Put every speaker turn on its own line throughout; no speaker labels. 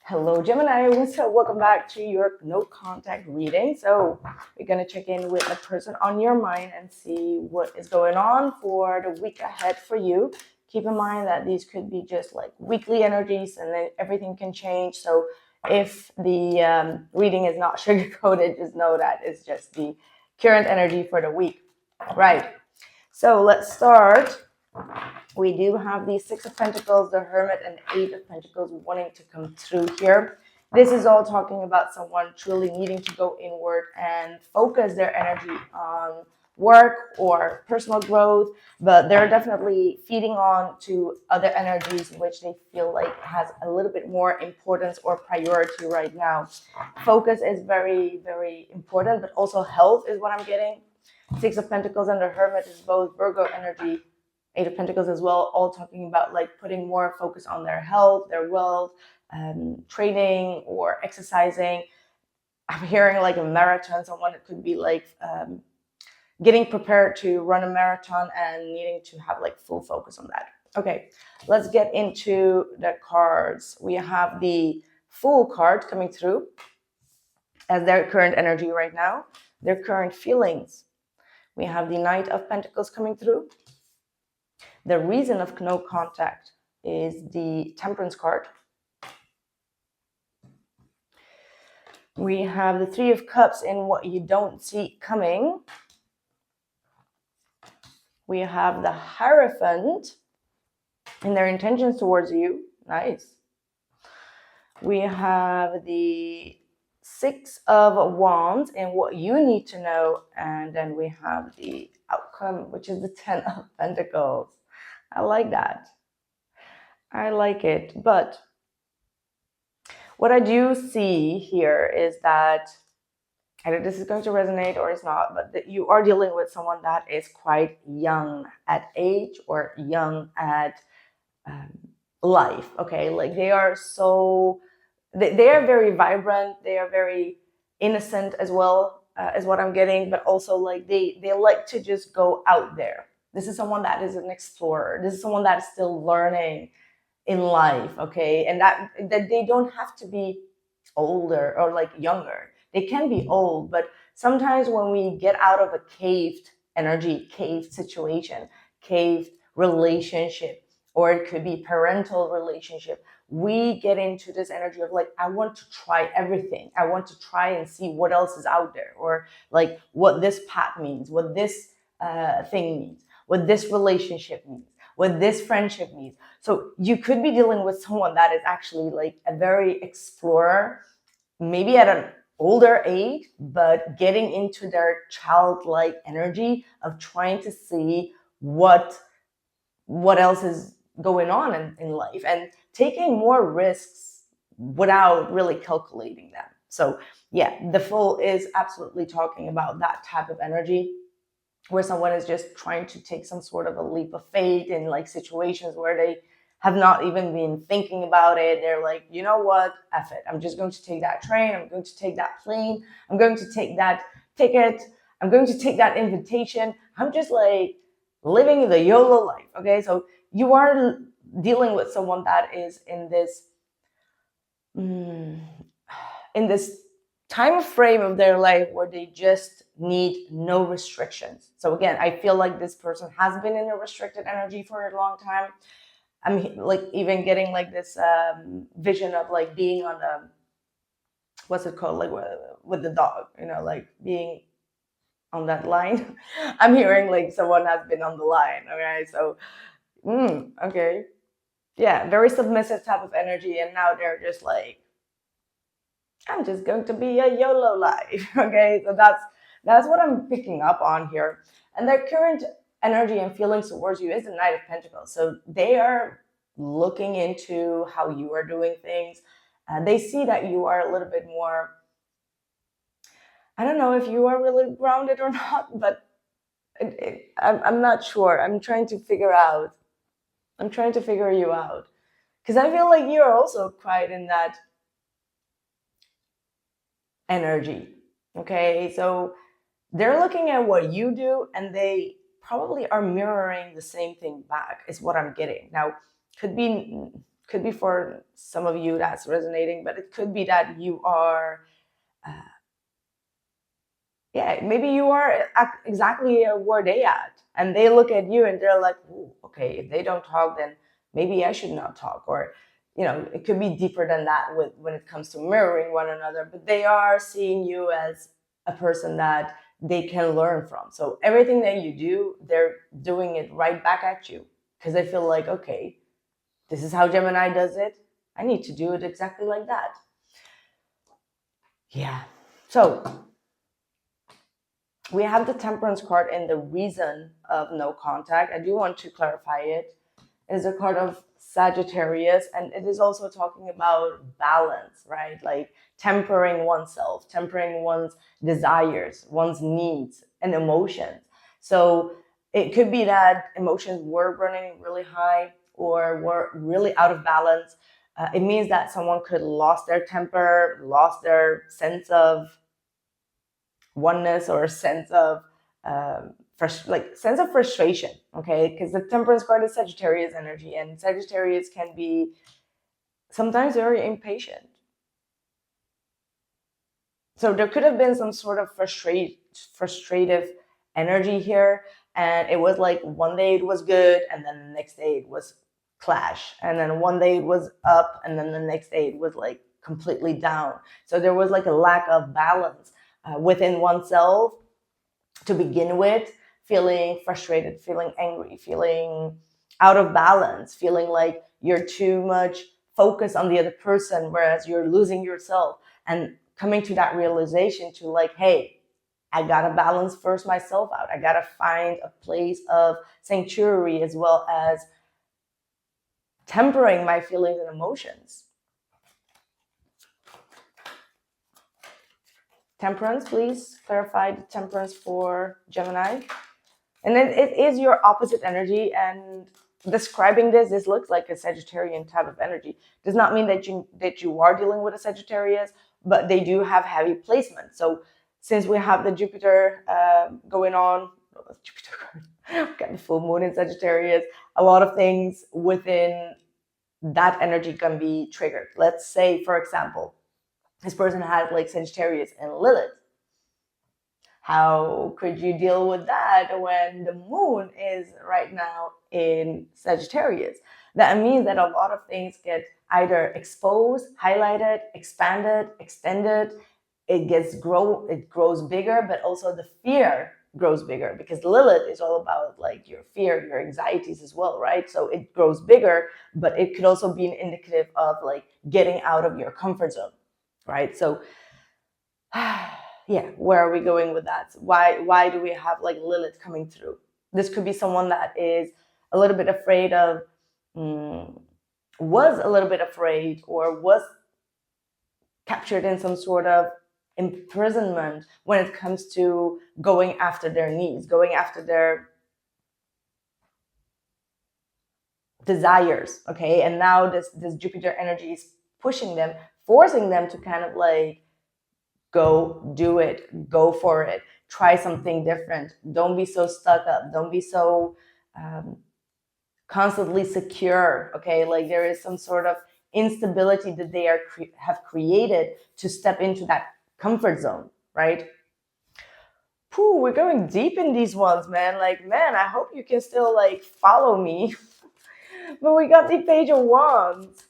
Hello, Gemini. What's up? Welcome back to your no contact reading. So, we're going to check in with the person on your mind and see what is going on for the week ahead for you. Keep in mind that these could be just like weekly energies and then everything can change. So, if the reading is not sugar coated, just know that it's just the current energy for the week. Right. So, let's start. We do have the Six of Pentacles, the Hermit, and Eight of Pentacles wanting to come through here. This is all talking about someone truly needing to go inward and focus their energy on work or personal growth, but they're definitely feeding on to other energies which they feel like has a little bit more importance or priority right now. Focus is very, very important, but also health is what I'm getting. Six of Pentacles and the Hermit is both Virgo energy. Eight of Pentacles as well, all talking about like putting more focus on their health, their wealth, training or exercising. I'm hearing like a marathon, someone that could be like getting prepared to run a marathon and needing to have like full focus on that. Okay, let's get into the cards. We have the Fool card coming through as their current energy right now, their current feelings. We have the Knight of Pentacles coming through. The reason of no contact is the Temperance card. We have the Three of Cups in what you don't see coming. We have the Hierophant in their intentions towards you. Nice. We have the Six of Wands in what you need to know. And then we have the outcome, which is the Ten of Pentacles. I like that. I like it. But what I do see here is that, either this is going to resonate or it's not, but that you are dealing with someone that is quite young at age or young at life. Okay, like they are so, they are very vibrant. They are very innocent as well, is what I'm getting. But also like they like to just go out there. This is someone that is an explorer. This is someone that is still learning in life, okay? And that they don't have to be older or like younger. They can be old, but sometimes when we get out of a caved energy, caved situation, caved relationship, or it could be parental relationship, we get into this energy of like, I want to try everything. I want to try and see what else is out there, or like what this path means, what this thing means, what this relationship means, what this friendship means. So you could be dealing with someone that is actually like a very explorer, maybe at an older age, but getting into their childlike energy of trying to see what else is going on in life and taking more risks without really calculating them. So yeah, the Fool is absolutely talking about that type of energy, where someone is just trying to take some sort of a leap of faith in like situations where they have not even been thinking about it. They're like, you know what, F it. I'm just going to take that train. I'm going to take that plane. I'm going to take that ticket. I'm going to take that invitation. I'm just like living the YOLO life. Okay, so you are dealing with someone that is in this time frame of their life where they just need no restrictions. So again, I feel like this person has been in a restricted energy for a long time. I'm like even getting like this vision of like being on the, what's it called, like with the dog, you know, like being on that line. I'm hearing like someone has been on the line. Okay, so okay, yeah, very submissive type of energy, and now they're just like, I'm just going to be a YOLO life. Okay, so that's what I'm picking up on here. And their current energy and feelings towards you is the Knight of Pentacles. So they are looking into how you are doing things. They see that you are a little bit more, I don't know if you are really grounded or not, but I'm not sure. I'm trying to figure you out. Because I feel like you're also quite in that energy. Okay, so they're looking at what you do and they probably are mirroring the same thing back, is what I'm getting. Now, could be could be for some of you that's resonating, but it could be that you are, maybe you are exactly where they at, and they look at you and they're like, ooh, okay, if they don't talk, then maybe I should not talk. Or, it could be deeper than that when it comes to mirroring one another, but they are seeing you as a person that they can learn from. So everything that you do, they're doing it right back at you, because they feel like, okay, this is how Gemini does it. I need to do it exactly like that. Yeah. So we have the Temperance card and the reason of no contact. I do want to clarify it. It is a card of Sagittarius, and it is also talking about balance, right? Like tempering oneself, tempering one's desires, one's needs and emotions. So it could be that emotions were running really high or were really out of balance. It means that someone could lost their temper, lost their sense of oneness or a sense of sense of frustration. Okay, because the Temperance card is Sagittarius energy, and Sagittarius can be sometimes very impatient. So there could have been some sort of frustrative energy here, and it was like one day it was good, and then the next day it was clash, and then one day it was up, and then the next day it was like completely down. So there was like a lack of balance within oneself to begin with, feeling frustrated, feeling angry, feeling out of balance, feeling like you're too much focused on the other person, whereas you're losing yourself, and coming to that realization to like, hey, I gotta balance first myself out. I gotta find a place of sanctuary as well as tempering my feelings and emotions. Temperance, please clarify the Temperance for Gemini. And then it is your opposite energy, and describing this looks like a Sagittarian type of energy. Does not mean that you are dealing with a Sagittarius, but they do have heavy placement. So since we have the Jupiter going on, got the full moon in Sagittarius, a lot of things within that energy can be triggered. Let's say, for example, this person has like Sagittarius and Lilith. How could you deal with that when the moon is right now in Sagittarius? That means that a lot of things get either exposed, highlighted, expanded, extended. It grows bigger, but also the fear grows bigger, because Lilith is all about like your fear, your anxieties as well, right? So it grows bigger, but it could also be an indicative of like getting out of your comfort zone, right? So yeah, where are we going with that? Why do we have like Lilith coming through? This could be someone that is a little bit afraid of, was a little bit afraid, or was captured in some sort of imprisonment when it comes to going after their needs, going after their desires. Okay, and now this Jupiter energy is pushing them, forcing them to kind of like, go do it, go for it, try something different. Don't be so stuck up. Don't be so constantly secure. Okay, like there is some sort of instability that they have created to step into that comfort zone, right? We're going deep in these ones, man. Like, man, I hope you can still like follow me. But we got the Page of Wands.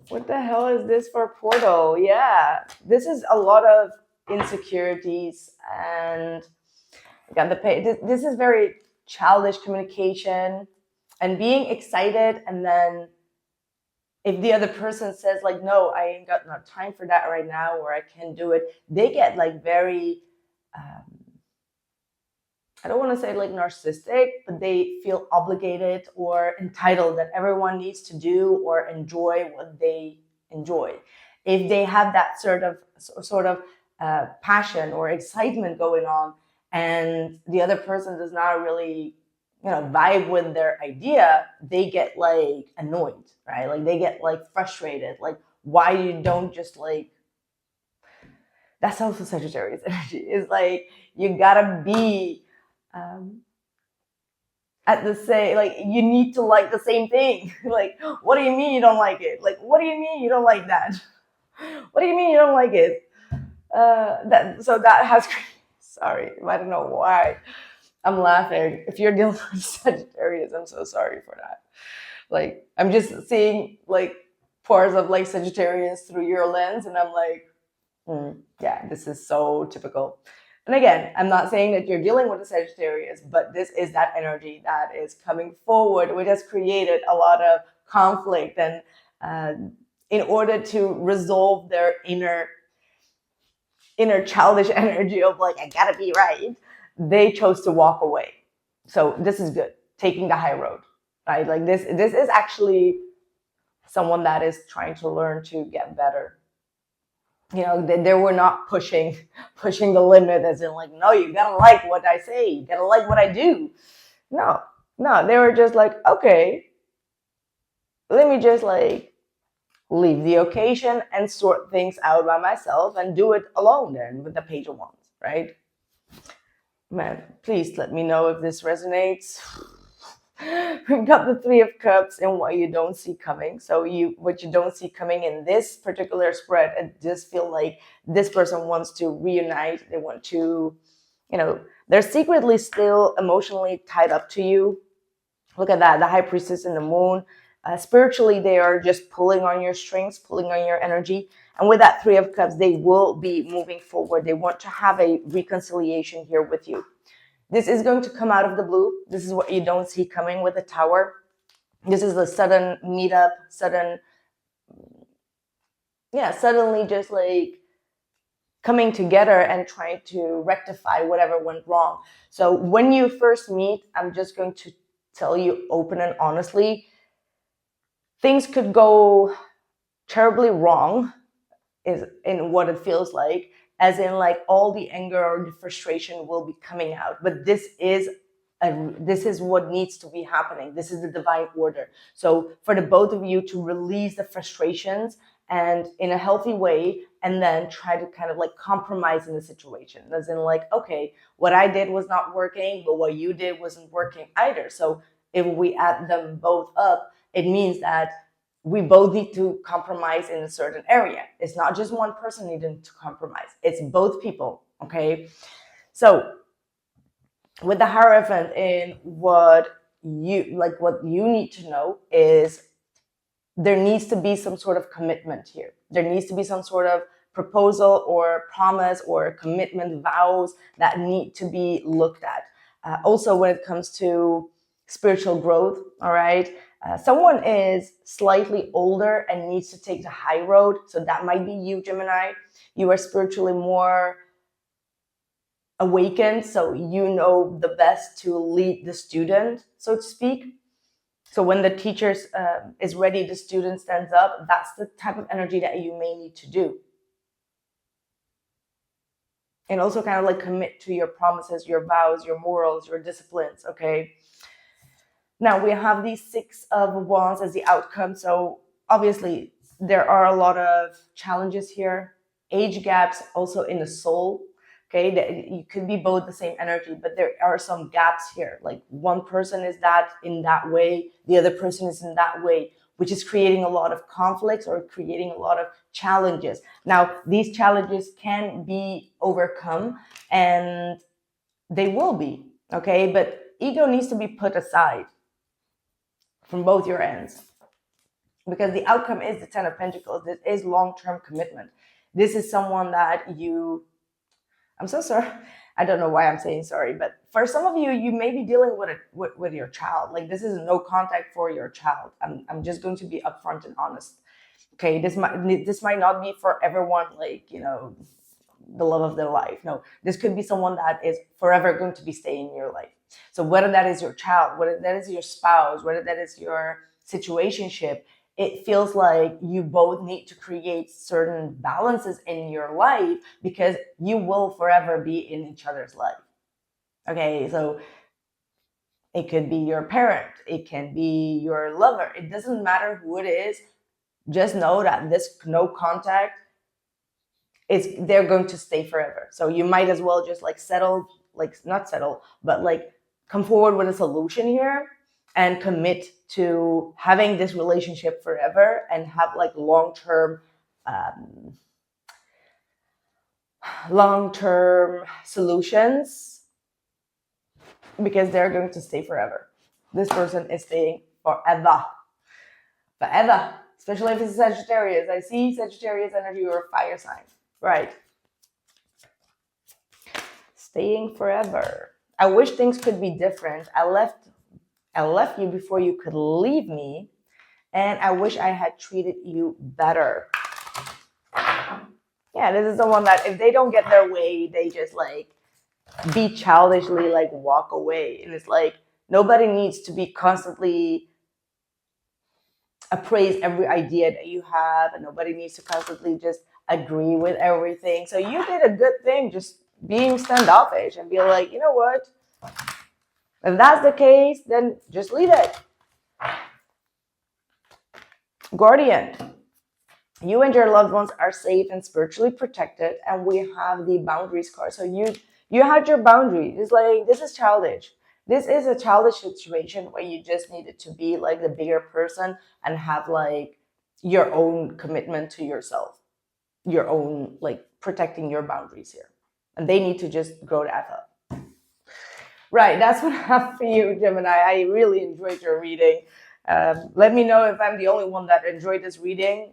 What the hell is this for portal? Yeah, this is a lot of insecurities, and got the page. This is very childish communication and being excited, and then if the other person says like, no, I ain't got no time for that right now, or I can't do it, they get like very I don't want to say like narcissistic, but they feel obligated or entitled that everyone needs to do or enjoy what they enjoy. If they have that sort of passion or excitement going on, and the other person does not really, vibe with their idea, they get like annoyed, right? Like they get like frustrated. Like, why you don't just like. That's also Sagittarius energy. It's like you gotta be at the same, like, you need to like the same thing. Like, what do you mean you don't like it? Like, what do you mean you don't like that? What do you mean you don't like it? That has, sorry, I don't know why I'm laughing. If you're dealing with Sagittarius, I'm so sorry for that. Like, I'm just seeing like parts of like Sagittarius through your lens, and I'm like, yeah, this is so typical. And again, I'm not saying that you're dealing with a Sagittarius, but this is that energy that is coming forward, which has created a lot of conflict. And in order to resolve their inner childish energy of like, I gotta be right, they chose to walk away. So this is good, taking the high road, right? Like this is actually someone that is trying to learn to get better. You know, they were not pushing the limit, as in like, no, you gotta like what I say, you gotta like what I do. No, they were just like, okay, let me just like leave the occasion and sort things out by myself and do it alone then with the Page of Wands, right? Man, please let me know if this resonates. We've got the Three of Cups and what you don't see coming. So what you don't see coming in this particular spread, it just feel like this person wants to reunite. They want to, you know, they're secretly still emotionally tied up to you. Look at that, the High Priestess and the Moon. Spiritually, they are just pulling on your strings, pulling on your energy. And with that Three of Cups, they will be moving forward. They want to have a reconciliation here with you. This is going to come out of the blue. This is what you don't see coming with the Tower. This is a sudden meetup, suddenly just like coming together and trying to rectify whatever went wrong. So when you first meet, I'm just going to tell you open and honestly, things could go terribly wrong is in what it feels like, as in like all the anger or the frustration will be coming out. But this is what needs to be happening. This is the divine order. So for the both of you to release the frustrations and in a healthy way, and then try to kind of like compromise in the situation. As in like, okay, what I did was not working, but what you did wasn't working either. So if we add them both up, it means that we both need to compromise in a certain area. It's not just one person needing to compromise. It's both people, okay? So with the Hierophant in what you need to know is there needs to be some sort of commitment here. There needs to be some sort of proposal or promise or commitment, vows that need to be looked at. Also, when it comes to spiritual growth, all right? Someone is slightly older and needs to take the high road. So that might be you, Gemini. You are spiritually more awakened, so you know the best to lead the student, so to speak. So when the teacher is ready, the student stands up. That's the type of energy that you may need to do. And also kind of like commit to your promises, your vows, your morals, your disciplines, okay? Now we have these Six of Wands as the outcome. So obviously there are a lot of challenges here. Age gaps also in the soul. Okay, you could be both the same energy, but there are some gaps here. Like one person is that in that way, the other person is in that way, which is creating a lot of conflicts or creating a lot of challenges. Now, these challenges can be overcome and they will be, okay? But ego needs to be put aside from both your ends, because the outcome is the Ten of Pentacles. This is long-term commitment. This is someone that I'm so sorry. I don't know why I'm saying sorry, but for some of you, you may be dealing with your child. Like this is no contact for your child. I'm just going to be upfront and honest. Okay, this might not be for everyone, like, you know, the love of their life. No, this could be someone that is forever going to be staying in your life. So whether that is your child, whether that is your spouse, whether that is your situationship, it feels like you both need to create certain balances in your life because you will forever be in each other's life. Okay, so it could be your parent, it can be your lover. It doesn't matter who it is. Just know that this no contact they're going to stay forever. So you might as well just like settle, like not settle, but like come forward with a solution here and commit to having this relationship forever and have like long-term solutions, because they're going to stay forever. This person is staying forever. Forever. Especially if it's Sagittarius. I see Sagittarius energy or fire sign. Right. Staying forever. I wish things could be different. I left you before you could leave me, and I wish I had treated you better. Yeah, this is the one that if they don't get their way, they just like be childishly like walk away. And it's like nobody needs to be constantly appraise every idea that you have, and nobody needs to constantly just agree with everything. So you did a good thing just being standoffish and be like, you know what? If that's the case, then just leave it. Guardian. You and your loved ones are safe and spiritually protected, and we have the boundaries card. So you had your boundaries. It's like, this is childish. This is a childish situation where you just needed to be like the bigger person and have like your own commitment to yourself, your own like protecting your boundaries here. And they need to just grow the F up. Right, that's what I have for you, Gemini. I really enjoyed your reading. Let me know if I'm the only one that enjoyed this reading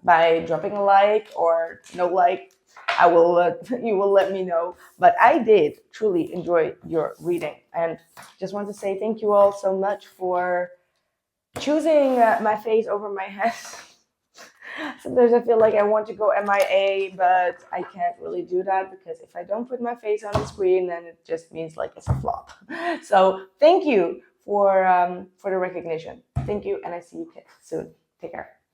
by dropping a like or no like. I will. You will let me know. But I did truly enjoy your reading, and just want to say thank you all so much for choosing my face over my head. Sometimes I feel like I want to go MIA, but I can't really do that because if I don't put my face on the screen, then it just means like it's a flop. So thank you for the recognition. Thank you, and I see you soon. Take care.